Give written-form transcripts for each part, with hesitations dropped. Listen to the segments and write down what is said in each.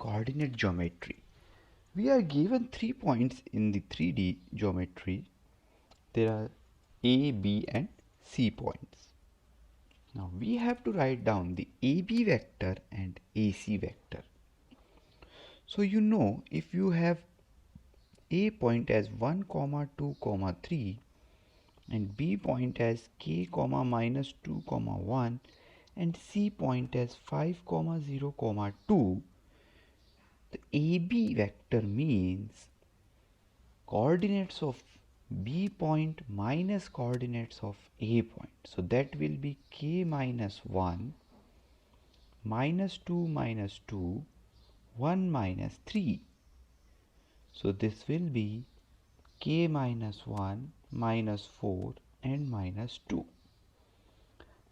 coordinate geometry. We are given 3 points in the 3D geometry. There are A, B and C points. Now we have to write down the AB vector and AC vector. So you know, if you have A point as 1, 2, 3 and B point as k, minus 2, 1 and C point as 5, 0, 2, the AB vector means coordinates of B point minus coordinates of A point. So that will be k minus 1, minus 2 minus 2, 1 minus 3. So this will be k minus 1, minus 4 and minus 2.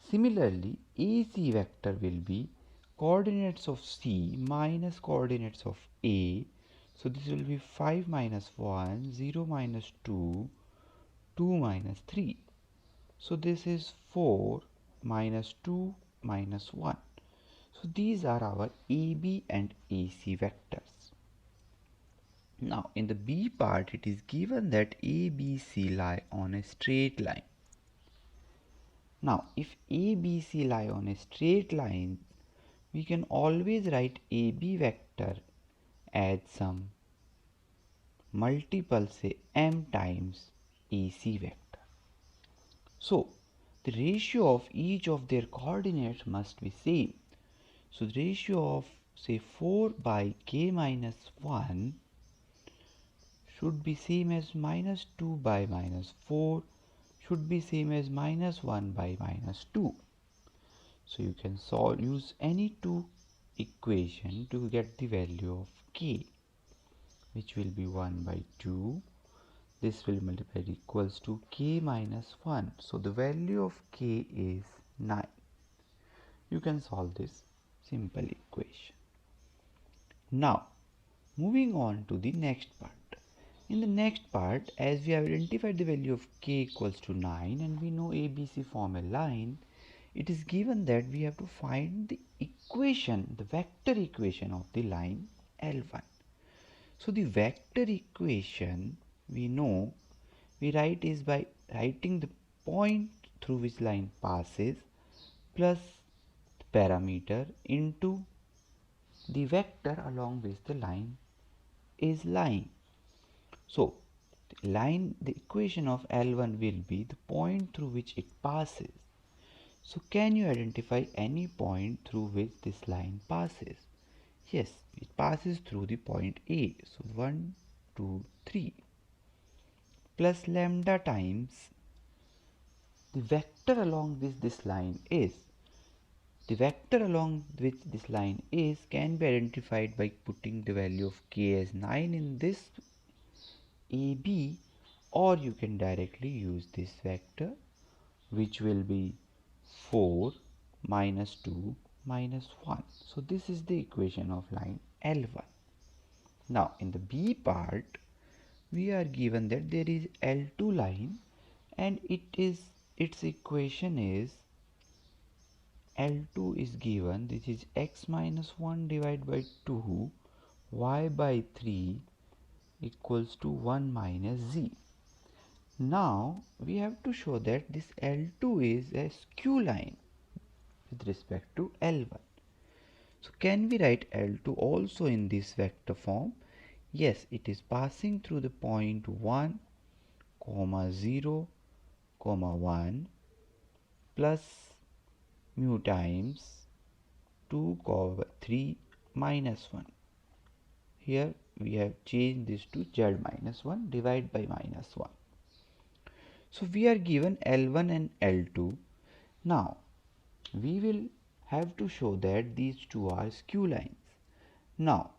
Similarly, AC vector will be coordinates of C minus coordinates of A. So this will be 5 minus 1, 0 minus 2, 2 minus 3. So this is 4 minus 2 minus 1. So these are our AB and AC vectors. Now in the B part it is given that ABC lie on a straight line. Now if ABC lie on a straight line, we can always write AB vector as some multiple, say m times AC vector. So the ratio of each of their coordinates must be same. So the ratio of say 4 by k minus 1 should be same as minus 2 by minus 4 should be same as minus 1 by minus 2. So you can use any two equation to get the value of k, which will be 1 by 2. This will multiply equals to k minus 1. So the value of k is 9. You can solve this simple equation. Now moving on to the next part. In the next part, as we have identified the value of k equals to 9 and we know ABC form a line, it is given that we have to find the equation, the vector equation of the line L1. So the vector equation we know we write is by writing the point through which line passes plus the parameter into the vector along which the line is lying. So the equation of L1 will be the point through which it passes. So can you identify any point through which this line passes? Yes, it passes through the point A. So 1, 2, 3 plus lambda times the vector along which this line is. The vector along which this line is can be identified by putting the value of k as 9 in this AB, or you can directly use this vector, which will be 4 minus 2 minus 1. So this is the equation of line L1. Now in the B part we are given that there is L2 line and its equation is L2 is given, this is x minus 1 divided by 2 y by 3 equals to 1 minus z. Now we have to show that this L2 is a skew line with respect to L1. So can we write L2 also in this vector form? Yes, it is passing through the point 1, 0, 1 plus mu times 2, 3 minus 1. Here we have changed this to z minus 1 divided by minus 1. So we are given L1 and L2. Now we will have to show that these two are skew lines. Now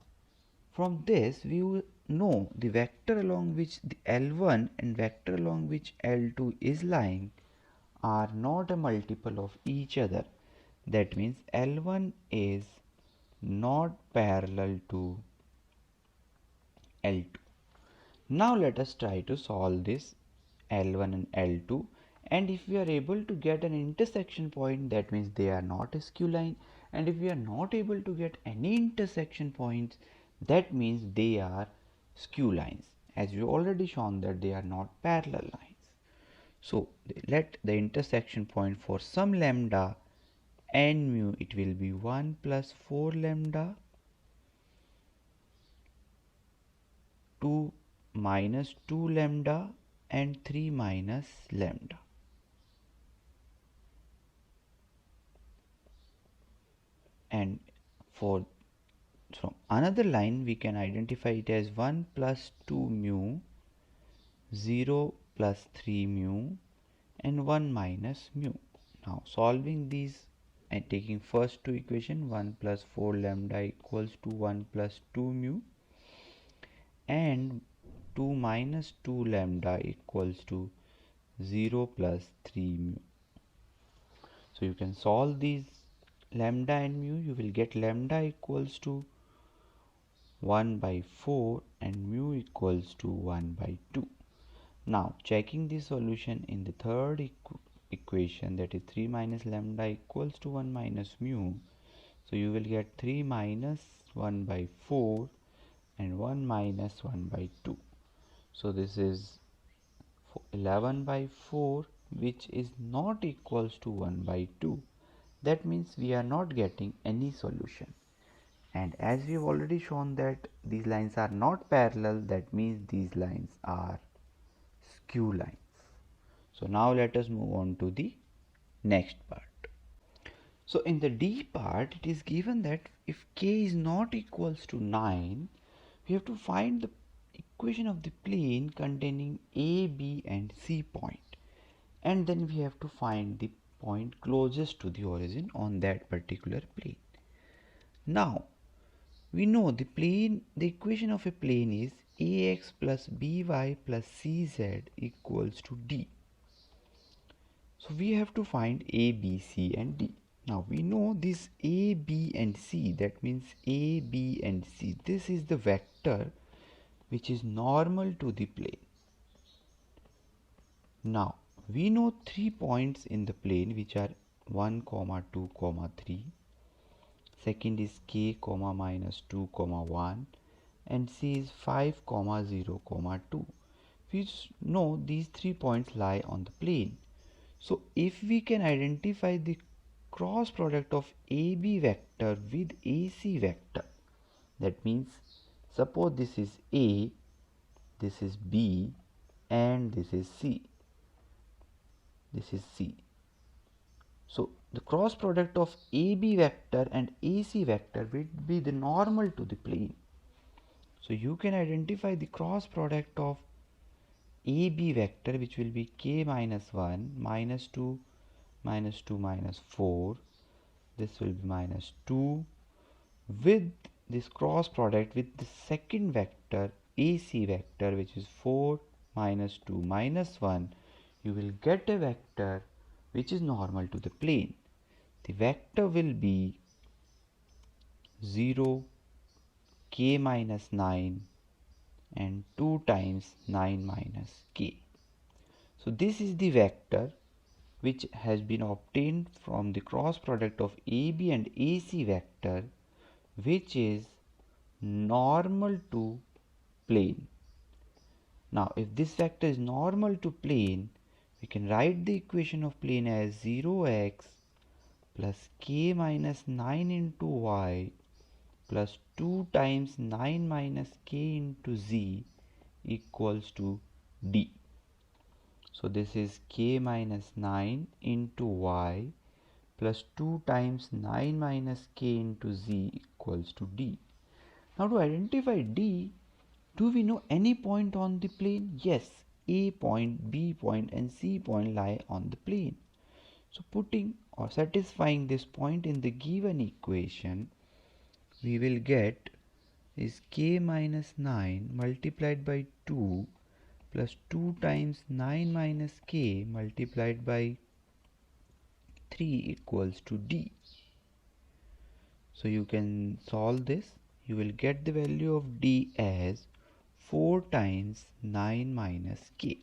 from this we will know the vector along which the L1 and vector along which L2 is lying are not a multiple of each other. That means L1 is not parallel to L2. Now let us try to solve this L1 and L2, and if we are able to get an intersection point, that means they are not a skew line, and if we are not able to get any intersection points, that means they are skew lines, as we already shown that they are not parallel lines. So let the intersection point for some lambda and mu, it will be 1 plus 4 lambda, 2 minus 2 lambda, and 3 minus lambda. And for from another line we can identify it as 1 plus 2 mu, 0 plus 3 mu, and 1 minus mu. Now solving these and taking first two equation, 1 plus 4 lambda equals to 1 plus 2 mu, and 2 minus 2 lambda equals to 0 plus 3 mu. So you can solve these lambda and mu, you will get lambda equals to 1 by 4 and mu equals to 1 by 2. Now checking the solution in the third equation, that is 3 minus lambda equals to 1 minus mu. So you will get 3 minus 1 by 4 and 1 minus 1 by 2. So this is 11 by 4, which is not equals to 1 by 2. That means we are not getting any solution. And as we have already shown that these lines are not parallel, that means these lines are skew lines. So now let us move on to the next part. So in the D part, it is given that if k is not equals to 9, we have to find the equation of the plane containing A, B and C point, and then we have to find the point closest to the origin on that particular plane. Now we know the equation of a plane is ax plus by plus cz equals to d. So we have to find a, b, c and d. Now we know this a, b and c, that means a, b and c, this is the vector which is normal to the plane. Now we know 3 points in the plane which are 1, 2, 3. Second is k, minus 2, 1, and c is 5, 0, 2. We know these 3 points lie on the plane. So if we can identify the cross product of AB vector with AC vector, that means suppose this is A, this is B, and this is C. This is C. So the cross product of AB vector and AC vector will be the normal to the plane. So you can identify the cross product of AB vector, which will be k minus 1, minus 2, minus 2, minus 4. This will be minus 2 with this cross product with the second vector AC vector, which is 4, minus 2, minus 1. You will get a vector which is normal to the plane. The vector will be 0, k minus 9 and 2 times 9 minus k. So this is the vector which has been obtained from the cross product of AB and AC vector, which is normal to plane. Now if this vector is normal to plane, we can write the equation of plane as 0x plus k minus 9 into y plus 2 times 9 minus k into z equals to d. So this is k minus 9 into y plus 2 times 9 minus k into z equals to d. Now to identify d, do we know any point on the plane? Yes, A point, B point and C point lie on the plane. So putting or satisfying this point in the given equation, we will get is k minus 9 multiplied by 2 plus 2 times 9 minus k multiplied by 3 equals to d. So you can solve this. You will get the value of d as 4 times 9 minus k.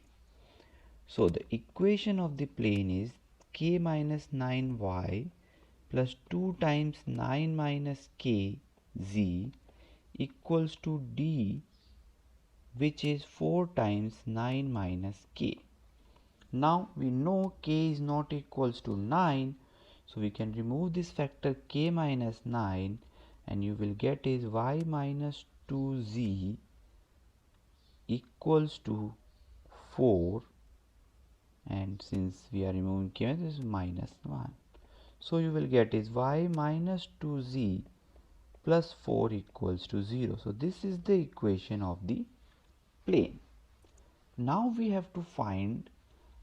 So the equation of the plane is k minus 9y plus 2 times 9 minus k z equals to d, which is 4 times 9 minus k. Now we know k is not equals to 9, so we can remove this factor k minus 9 and you will get is y minus 2z equals to 4, and since we are removing k, this is minus 1. So you will get is y minus 2z plus 4 equals to 0. So this is the equation of the plane. Now we have to find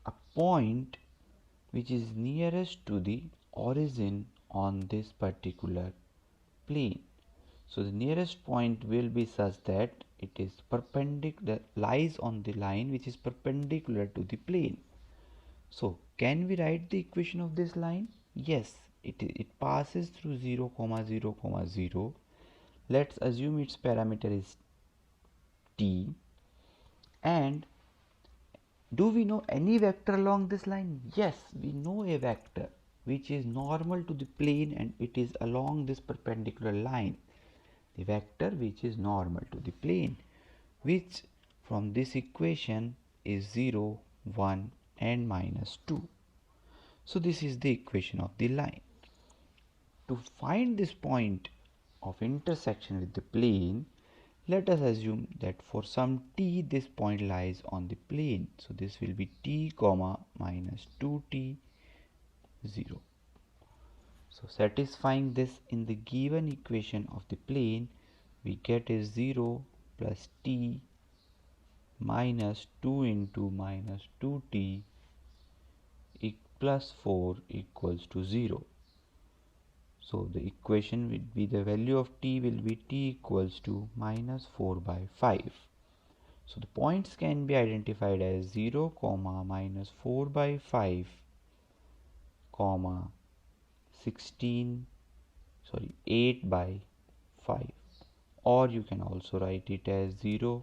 a point which is nearest to the origin on this particular plane. So the nearest point will be such that it is perpendicular, lies on the line which is perpendicular to the plane. So can we write the equation of this line? Yes, it passes through 0, 0, 0. Let's assume its parameter is t. And do we know any vector along this line? Yes, we know a vector which is normal to the plane and it is along this perpendicular line. The vector which is normal to the plane, which from this equation is 0, 1 and minus 2. So this is the equation of the line. To find this point of intersection with the plane, let us assume that for some t this point lies on the plane. So this will be t comma minus 2t 0. So satisfying this in the given equation of the plane, we get is 0 plus t minus 2 into minus 2t plus 4 equals to 0. So the equation will be, the value of t will be t equals to minus 4 by 5. So the points can be identified as 0, minus 4 by 5, 8 by 5. Or you can also write it as 0,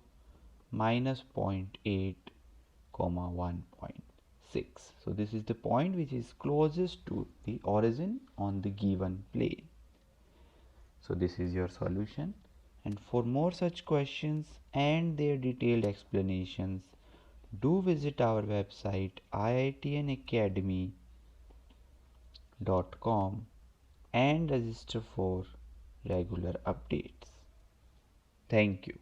minus 0.8, 1.6. So this is the point which is closest to the origin on the given plane. So this is your solution, and for more such questions and their detailed explanations, do visit our website iitnacademy.com and register for regular updates. Thank you.